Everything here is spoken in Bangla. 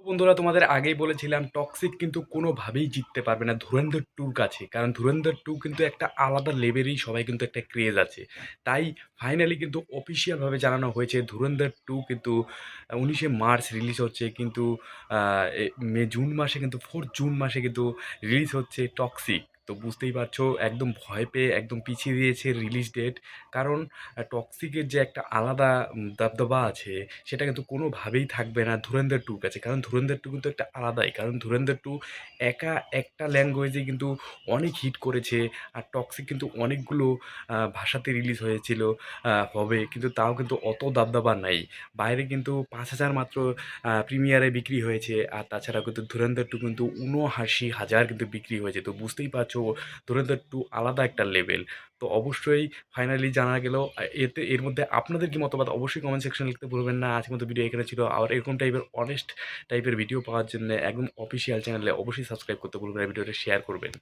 বন্ধুরা তোমাদের আগেই বলেছিলাম টক্সিক কিন্তু কোনোভাবেই জিততে পারবে না ধুরন্ধর টুর কাছে, কারণ ধুরন্ধর টু কিন্তু একটা আলাদা লেভেলেই সবাই কিন্তু একটা ক্রেজ আছে। তাই ফাইনালি কিন্তু অফিসিয়ালভাবে জানানো হয়েছে ধুরন্ধর টু কিন্তু 19শে মার্চ রিলিজ হচ্ছে, কিন্তু জুন মাসে কিন্তু 4 জুন মাসে কিন্তু রিলিজ হচ্ছে টক্সিক। তো বুঝতেই পারছো একদম ভয় পেয়ে একদম পিছিয়ে দিয়েছে রিলিজ ডেট। কারণ টক্সিকের যে একটা আলাদা দবদবা আছে, সেটা কিন্তু কোনোভাবেই থাকবে না ধুরন্ধর টুর কাছে। কারণ ধুরন্ধর টু কিন্তু একটা আলাদাই, কারণ ধুরন্ধর টু একা একটা ল্যাঙ্গুয়েজে কিন্তু অনেক হিট করেছে। আর টক্সিক কিন্তু অনেকগুলো ভাষাতে রিলিজ হয়েছিল, হবে, কিন্তু তাও কিন্তু অত দাবদাবা নাই। বাইরে কিন্তু 5,000 মাত্র প্রিমিয়ারে বিক্রি হয়েছে। আর তাছাড়াও কিন্তু ধুরন্ধর টু কিন্তু ৭৯,০০০ কিন্তু বিক্রি হয়েছে। তো বুঝতেই পারছো ধুরন্ধর টু আলাদা একটা লেভেল। তো অবশ্যই ফাইনালি জানা গেল। এর মধ্যে আপনাদের কি মতামত অবশ্যই কমেন্ট সেকশনে লিখতে ভুলবেন না। আজকের মতো ভিডিও এখানে ছিল। আর এরকম টাইপের অনেস্ট টাইপের ভিডিও পাওয়ার জন্য একদম অফিসিয়াল চ্যানেলে অবশ্যই সাবস্ক্রাইব করতে ভুলবেন না, ভিডিওটা শেয়ার করবেন।